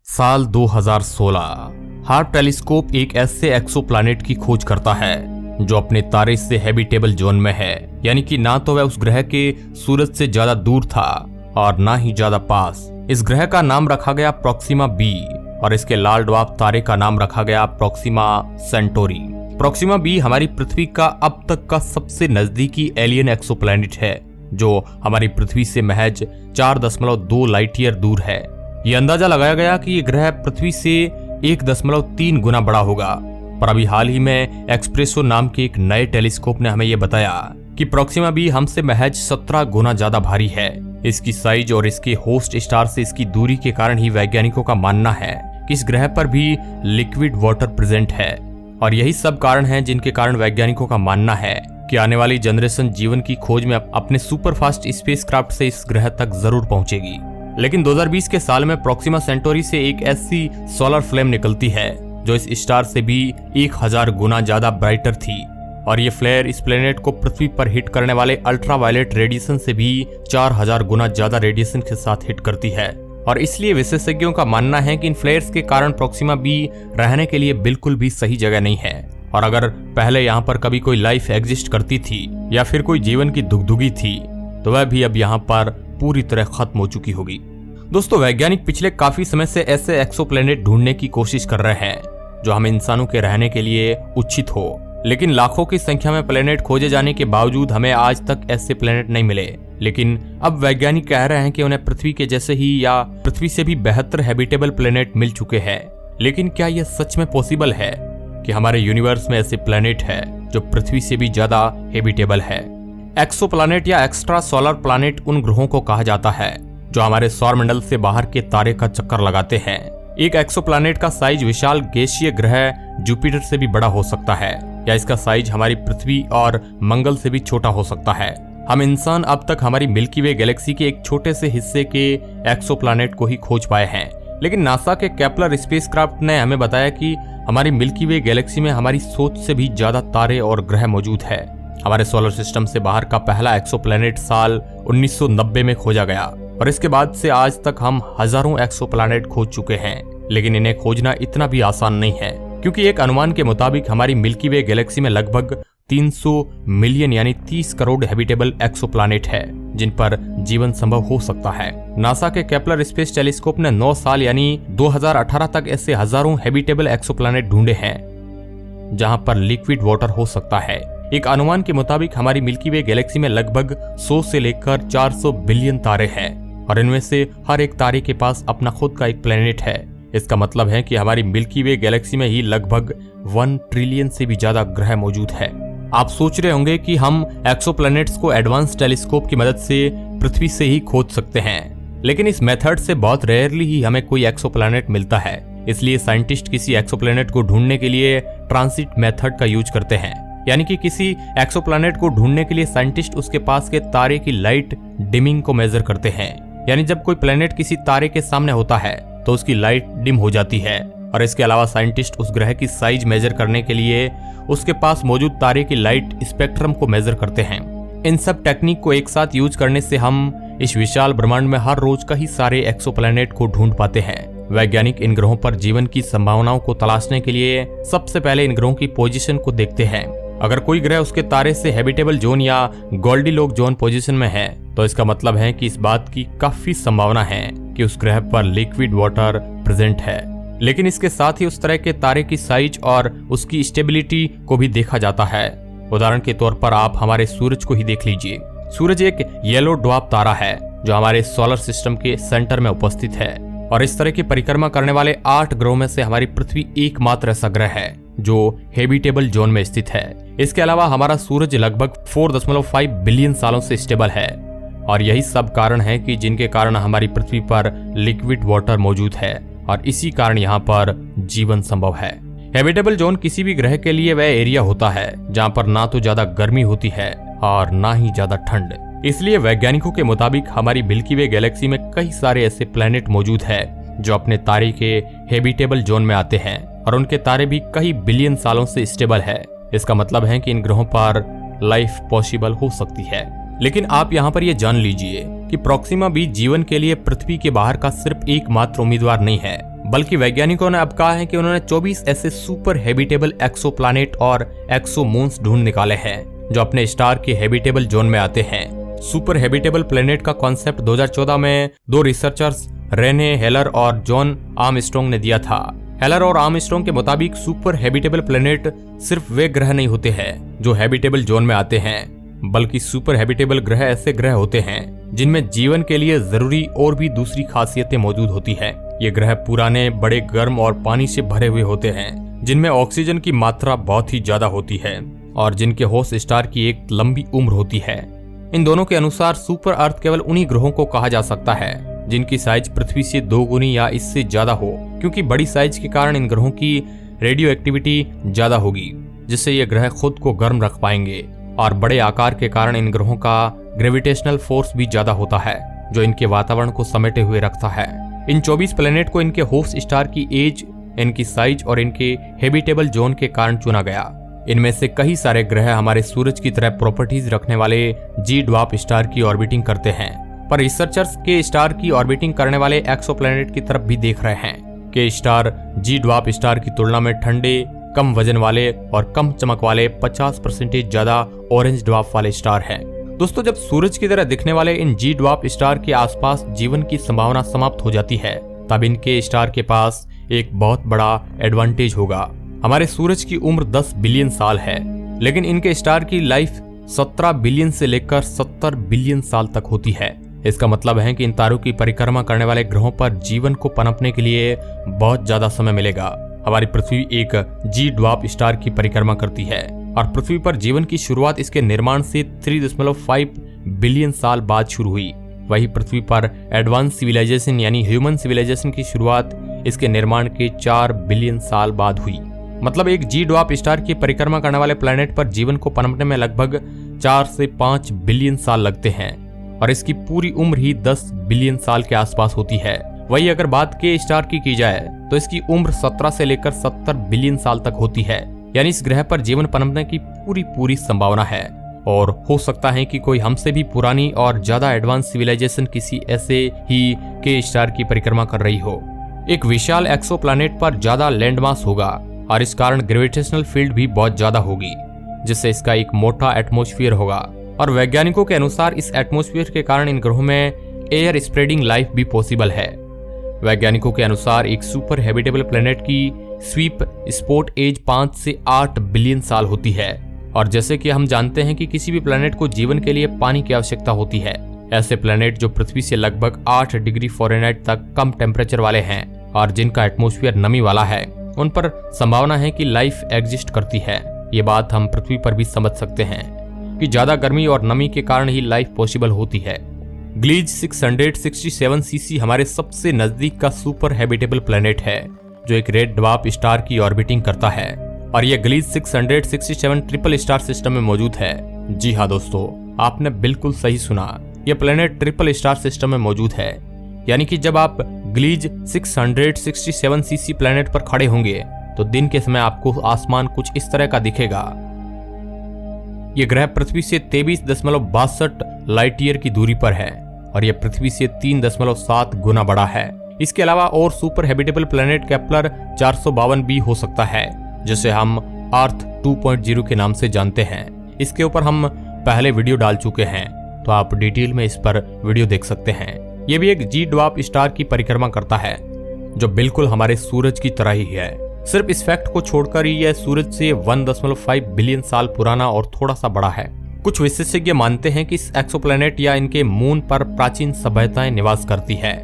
साल 2016 harp telescope एक ऐसे एक्सोप्लैनेट की खोज करता है जो अपने तारे से हैबिटेबल जोन में है, यानी कि ना तो वह उस ग्रह के सूरज से ज्यादा दूर था और ना ही ज्यादा पास। इस ग्रह का नाम रखा गया प्रोक्सिमा बी और इसके लाल ड्वार्फ तारे का नाम रखा गया प्रोक्सिमा सेंटोरी। प्रोक्सिमा बी हमारी पृथ्वी का अब तक का सबसे नजदीकी एलियन एक्सोप्लैनेट है, जो हमारी पृथ्वी से महज 4.2 लाइट ईयर दूर है। ये अंदाजा लगाया गया कि ये ग्रह पृथ्वी से 1.3 गुना बड़ा होगा, पर अभी हाल ही में एक्सप्रेसो नाम के एक नए टेलीस्कोप ने हमें यह बताया कि प्रोक्सिमा बी हमसे महज 17 गुना ज्यादा भारी है। इसकी साइज और इसके होस्ट स्टार से इसकी दूरी के कारण ही वैज्ञानिकों का मानना है कि इस ग्रह पर भी लिक्विड वाटर प्रेजेंट है, और यही सब कारण हैं जिनके कारण वैज्ञानिकों का मानना है कि आने वाली जनरेशन जीवन की खोज में अपने सुपर फास्ट स्पेसक्राफ्ट से इस ग्रह तक जरूर पहुंचेगी। लेकिन 2020 के साल में प्रोक्सिमा सेंटोरी से एक ऐसी सोलर फ्लेम निकलती है जो इस स्टार से भी 1000 गुना ज्यादा ब्राइटर थी, और ये फ्लेयर इस प्लेनेट को पृथ्वी पर हिट करने वाले अल्ट्रावायलेट रेडिएशन से भी 4000 गुना ज्यादा रेडिएशन के साथ हिट करती है। और इसलिए विशेषज्ञों का मानना है कि इन फ्लेयर्स के कारण प्रोक्सिमा बी रहने के लिए बिल्कुल भी सही जगह नहीं है, और अगर पहले यहाँ पर कभी कोई लाइफ एग्जिस्ट करती थी या फिर कोई जीवन की दुगदुगी थी तो वह भी अब यहाँ पर पूरी तरह खत्म हो चुकी होगी। दोस्तों, वैज्ञानिक पिछले काफी समय से ऐसे एक्सोप्लैनेट ढूंढने की कोशिश कर रहे हैं जो हम इंसानों के रहने के लिए उचित हो, लेकिन लाखों की संख्या में प्लेनेट खोजे जाने के बावजूद हमें आज तक ऐसे प्लेनेट नहीं मिले। लेकिन अब वैज्ञानिक कह रहे हैं कि उन्हें पृथ्वी के जैसे ही या पृथ्वी से भी बेहतर हैबिटेबल प्लेनेट मिल चुके हैं। लेकिन क्या यह सच में पॉसिबल है कि हमारे यूनिवर्स में ऐसे प्लेनेट है जो पृथ्वी से भी ज्यादा हैबिटेबल है? एक्सोप्लैनेट या एक्स्ट्रा सोलर प्लैनेट उन ग्रहों को कहा जाता है जो हमारे सौरमंडल से बाहर के तारे का चक्कर लगाते हैं। एक एक्सोप्लैनेट का साइज विशाल गैसीय ग्रह जुपिटर से भी बड़ा हो सकता है, या इसका साइज हमारी पृथ्वी और मंगल से भी छोटा हो सकता है। हम इंसान अब तक हमारी मिल्की वे गैलेक्सी के एक छोटे से हिस्से के एक्सोप्लैनेट को ही खोज पाए हैं, लेकिन नासा के केपलर स्पेसक्राफ्ट ने हमें बताया कि हमारी मिल्की वे गैलेक्सी में हमारी सोच से भी ज्यादा तारे और ग्रह मौजूद है। हमारे सोलर सिस्टम से बाहर का पहला एक्सोप्लैनेट साल 1990 में खोजा गया, और इसके बाद से आज तक हम हजारों एक्सोप्लैनेट खोज चुके हैं। लेकिन इन्हें खोजना इतना भी आसान नहीं है, क्योंकि एक अनुमान के मुताबिक हमारी मिल्की वे गैलेक्सी में लगभग 300 मिलियन यानी 30 करोड़ हैबिटेबल एक्सोप्लैनेट है जिन पर जीवन संभव हो सकता है। नासा के केपलर स्पेस टेलीस्कोप ने 9 साल यानी 2018 तक ऐसे हजारों हैबिटेबल एक्सोप्लैनेट ढूंढे हैं जहां पर लिक्विड वाटर हो सकता है। एक अनुमान के मुताबिक हमारी मिल्की वे गैलेक्सी में लगभग 100 से लेकर 400 बिलियन तारे हैं, और इनमें से हर एक तारे के पास अपना खुद का एक प्लेनेट है। इसका मतलब है कि हमारी मिल्की वे गैलेक्सी में ही लगभग 1 ट्रिलियन से भी ज्यादा ग्रह मौजूद है। आप सोच रहे होंगे कि हम एक्सोप्लैनेट्स को एडवांस टेलीस्कोप की मदद से पृथ्वी से ही खोज सकते हैं, लेकिन इस मेथड से बहुत रेयरली ही हमें कोई एक्सोप्लैनेट मिलता है। इसलिए साइंटिस्ट किसी एक्सोप्लैनेट को ढूंढने के लिए ट्रांजिट मेथड का यूज करते हैं, यानी कि किसी एक्सोप्लैनेट को ढूंढने के लिए साइंटिस्ट उसके पास के तारे की लाइट डिमिंग को मेजर करते हैं। यानी जब कोई प्लेनेट किसी तारे के सामने होता है तो उसकी लाइट डिम हो जाती है, और इसके अलावा साइंटिस्ट उस ग्रह की साइज मेजर करने के लिए उसके पास मौजूद तारे की लाइट स्पेक्ट्रम को मेजर करते हैं। इन सब टेक्निक को एक साथ यूज करने से हम इस विशाल ब्रह्मांड में हर रोज कई सारे एक्सोप्लैनेट को ढूंढ पाते हैं। वैज्ञानिक इन ग्रहों पर जीवन की संभावनाओं को तलाशने के लिए सबसे पहले इन ग्रहों की पोजीशन को देखते हैं। अगर कोई ग्रह उसके तारे से हैबिटेबल जोन या गोल्डीलॉक जोन पोजीशन में है तो इसका मतलब है कि इस बात की काफी संभावना है कि उस ग्रह पर लिक्विड वाटर प्रेजेंट है। लेकिन इसके साथ ही उस तरह के तारे की साइज और उसकी स्टेबिलिटी को भी देखा जाता है। उदाहरण के तौर पर आप हमारे सूरज को ही देख लीजिए। सूरज एक येलो ड्वार्फ तारा है जो हमारे सोलर सिस्टम के सेंटर में उपस्थित है, और इस तरह की परिक्रमा करने वाले 8 ग्रहों में से हमारी पृथ्वी एकमात्र ऐसा ग्रह है जो हैबिटेबल जोन में स्थित है। इसके अलावा हमारा सूरज लगभग 4.5 बिलियन सालों से स्टेबल है, और यही सब कारण है कि जिनके कारण हमारी पृथ्वी पर लिक्विड वाटर मौजूद है, और इसी कारण यहाँ पर जीवन संभव है। हैबिटेबल जोन किसी भी ग्रह के लिए वह एरिया होता है जहाँ पर ना तो ज्यादा गर्मी होती है और ना ही ज्यादा ठंड। इसलिए वैज्ञानिकों के मुताबिक हमारी मिल्की वे गैलेक्सी में कई सारे ऐसे प्लेनेट मौजूद है जो अपने तारे के हैबिटेबल जोन में आते हैं, और उनके तारे भी कई बिलियन सालों से स्टेबल है। इसका मतलब है कि इन ग्रहों पर लाइफ पॉसिबल हो सकती है। लेकिन आप यहाँ पर यह जान लीजिए कि प्रोक्सिमा बी जीवन के लिए पृथ्वी के बाहर का सिर्फ एकमात्र उम्मीदवार नहीं है, बल्कि वैज्ञानिकों ने अब कहा है कि उन्होंने 24 ऐसे सुपर हैबिटेबल एक्सोप्लैनेट और एक्सोमून्स ढूंढ निकाले हैं जो अपने स्टार के हैबिटेबल जोन में आते हैं। सुपर हैबिटेबल प्लेनेट का कॉन्सेप्ट 2014 में दो रिसर्चर्स रेने हेलर और जॉन आर्मस्ट्रॉन्ग ने दिया था। हेलर और आर्मस्ट्रॉन्ग के मुताबिक सुपर हैबिटेबल प्लेनेट सिर्फ वे ग्रह नहीं होते हैं जो हैबिटेबल जोन में आते हैं, बल्कि सुपर हैबिटेबल ग्रह ऐसे ग्रह होते हैं जिनमें जीवन के लिए जरूरी और भी दूसरी खासियतें मौजूद होती है। ये ग्रह पुराने, बड़े, गर्म और पानी से भरे हुए होते हैं, जिनमें ऑक्सीजन की मात्रा बहुत ही ज्यादा होती है और जिनके होस्ट स्टार की एक लंबी उम्र होती है। इन दोनों के अनुसार सुपर अर्थ केवल उन्हीं ग्रहों को कहा जा सकता है जिनकी साइज पृथ्वी से 2 गुनी या इससे ज्यादा हो, क्योंकि बड़ी साइज के कारण इन ग्रहों की रेडियो एक्टिविटी ज्यादा होगी, जिससे ये ग्रह खुद को गर्म रख पाएंगे, और बड़े आकार के कारण इन ग्रहों का ग्रेविटेशनल फोर्स भी ज्यादा होता है जो इनके वातावरण को समेटे हुए रखता है। इन 24 प्लेनेट को इनके होस्ट स्टार की एज, इनकी साइज और इनके हैबिटेबल जोन के कारण चुना गया। इनमें से कई सारे ग्रह हमारे सूरज की तरह प्रॉपर्टीज रखने वाले जी ड्वार्फ स्टार की ऑर्बिटिंग करते हैं, पर रिसर्चर्स के स्टार की ऑर्बिटिंग करने वाले एक्सोप्लैनेट की तरफ भी देख रहे हैं कि स्टार जी ड्वार्फ स्टार की तुलना में ठंडे, कम वजन वाले और कम चमक वाले 50% ज्यादा ऑरेंज ड्वार्फ वाले स्टार हैं। दोस्तों, जब सूरज की तरह दिखने वाले इन जी ड्वार्फ स्टार के आसपास जीवन की संभावना समाप्त हो जाती है, तब इनके स्टार के पास एक बहुत बड़ा एडवांटेज होगा। हमारे सूरज की उम्र 10 बिलियन साल है, लेकिन इनके स्टार की लाइफ 17 बिलियन से लेकर 70 बिलियन साल तक होती है। इसका मतलब है कि इन तारों की परिक्रमा करने वाले ग्रहों पर जीवन को पनपने के लिए बहुत ज्यादा समय मिलेगा। हमारी पृथ्वी एक जी ड्वार्फ स्टार की परिक्रमा करती है और पृथ्वी पर जीवन की शुरुआत इसके निर्माण से 3.5 बिलियन साल बाद शुरू हुई। वही पृथ्वी पर एडवांस सिविलाइजेशन यानी ह्यूमन सिविलाइजेशन की शुरुआत इसके निर्माण के 4 बिलियन साल बाद हुई। मतलब एक जी ड्वार्फ स्टार की परिक्रमा करने वाले प्लेनेट पर जीवन को पनपने में लगभग 4 से 5 बिलियन साल लगते हैं और इसकी पूरी उम्र ही 10 बिलियन साल के आसपास होती है। वही अगर बात के स्टार की जाए तो इसकी उम्र 17 से लेकर 70 बिलियन साल तक होती है, यानी इस ग्रह पर जीवन पनपने की पूरी संभावना है। और हो सकता है कि कोई हमसे भी पुरानी और ज्यादा एडवांस सिविलाइजेशन किसी ऐसे ही के स्टार की परिक्रमा कर रही हो। एक विशाल एक्सोप्लैनेट पर ज्यादा लैंडमास होगा और इस कारण ग्रेविटेशनल फील्ड भी बहुत ज्यादा होगी, जिससे इसका एक मोटा एटमॉस्फेयर होगा। और वैज्ञानिकों के अनुसार इस एटमॉस्फेयर के कारण इन ग्रहों में एयर स्प्रेडिंग लाइफ भी पॉसिबल है। वैज्ञानिकों के अनुसार एक सुपर हैबिटेबल प्लेनेट की स्वीप स्पॉट एज 5 से 8 बिलियन साल होती है, और जैसे कि हम जानते हैं कि किसी भी प्लेनेट को जीवन के लिए पानी की आवश्यकता होती है, ऐसे प्लेनेट जो पृथ्वी से लगभग 8 डिग्री फ़ारेनहाइट तक कम टेम्परेचर वाले हैं और जिनका एटमॉस्फेयर नमी वाला है, उन पर संभावना है कि लाइफ एग्जिस्ट करती है। ये बात हम पृथ्वी पर भी समझ सकते हैं कि ज्यादा गर्मी और नमी के कारण ही लाइफ पॉसिबल होती है। ग्लीज 667 सीसी हमारे सबसे नजदीक का सुपर हैबिटेबल प्लेनेट है जो एक रेड ड्वार्फ स्टार की ऑर्बिटिंग करता है, और यह ग्लीज 667 ट्रिपल स्टार सिस्टम में मौजूद है। जी हाँ दोस्तों, आपने बिल्कुल सही सुना, यह प्लेनेट ट्रिपल स्टार सिस्टम में मौजूद है। यानी कि जब आप ग्लीज 667 सीसी प्लेनेट पर खड़े होंगे तो दिन के समय आपको आसमान कुछ इस तरह का दिखेगा। यह ग्रह पृथ्वी से 23.62 लाइट ईयर की दूरी पर है और यह पृथ्वी से 3.7 गुना बड़ा है। इसके अलावा और सुपर हैबिटेबल प्लेनेट केपलर 452 भी हो सकता है, जिसे हम अर्थ 2.0 के नाम से जानते हैं। इसके ऊपर हम पहले वीडियो डाल चुके हैं, तो आप डिटेल में इस पर वीडियो देख सकते हैं। यह भी एक जी ड्वार्फ स्टार की परिक्रमा करता है जो बिल्कुल हमारे सूरज की तरह ही है। सिर्फ इस फैक्ट को छोड़कर ही यह सूरज से 1.5 बिलियन साल पुराना और थोड़ा सा बड़ा है। कुछ विशेषज्ञ मानते हैं कि इस एक्सोप्लैनेट या इनके मून पर प्राचीन सभ्यताएं निवास करती है,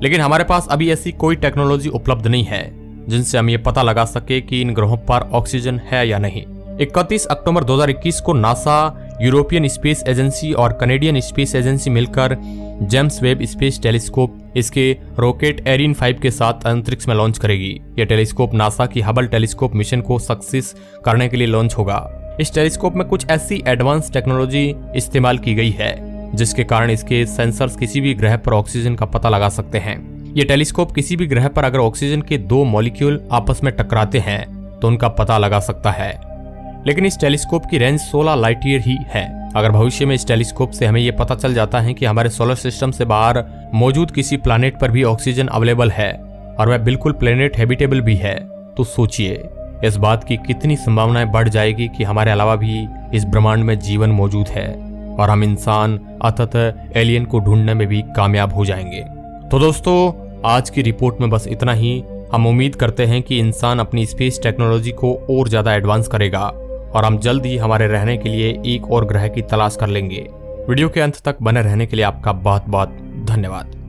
लेकिन हमारे पास अभी ऐसी कोई टेक्नोलॉजी उपलब्ध नहीं है जिनसे हम ये पता लगा सके कि इन ग्रहों पर ऑक्सीजन है या नहीं। 31 अक्टूबर 2021 को नासा, यूरोपियन स्पेस एजेंसी और कनेडियन स्पेस एजेंसी मिलकर जेम्स वेब स्पेस टेलीस्कोप इसके रॉकेट एरिन 5 के साथ अंतरिक्ष में लॉन्च करेगी। यह टेलीस्कोप नासा की हबल टेलीस्कोप मिशन को सक्सेस करने के लिए लॉन्च होगा। इस टेलीस्कोप में कुछ ऐसी एडवांस टेक्नोलॉजी इस्तेमाल की गई है जिसके कारण इसके सेंसर्स किसी भी ग्रह पर ऑक्सीजन का पता लगा सकते हैं। ये टेलीस्कोप किसी भी ग्रह पर अगर ऑक्सीजन के 2 मॉलिक्यूल आपस में टकराते हैं तो उनका पता लगा सकता है, लेकिन इस टेलीस्कोप की रेंज 16 लाइट ईयर ही है। अगर भविष्य में इस टेलीस्कोप से हमें यह पता चल जाता है कि हमारे सोलर सिस्टम से बाहर मौजूद किसी प्लैनेट पर भी ऑक्सीजन अवेलेबल है, और वह बिल्कुल प्लेनेट हैबिटेबल भी है, तो सोचिए इस बात की कितनी संभावनाएं बढ़ जाएगी कि हमारे अलावा भी इस ब्रह्मांड में जीवन मौजूद है और हम इंसान अतः एलियन को ढूंढने में भी कामयाब हो जाएंगे। तो दोस्तों, आज की रिपोर्ट में बस इतना ही। हम उम्मीद करते हैं कि इंसान अपनी स्पेस टेक्नोलॉजी को और ज्यादा एडवांस करेगा और हम जल्द ही हमारे रहने के लिए एक और ग्रह की तलाश कर लेंगे। वीडियो के अंत तक बने रहने के लिए आपका बहुत बहुत धन्यवाद।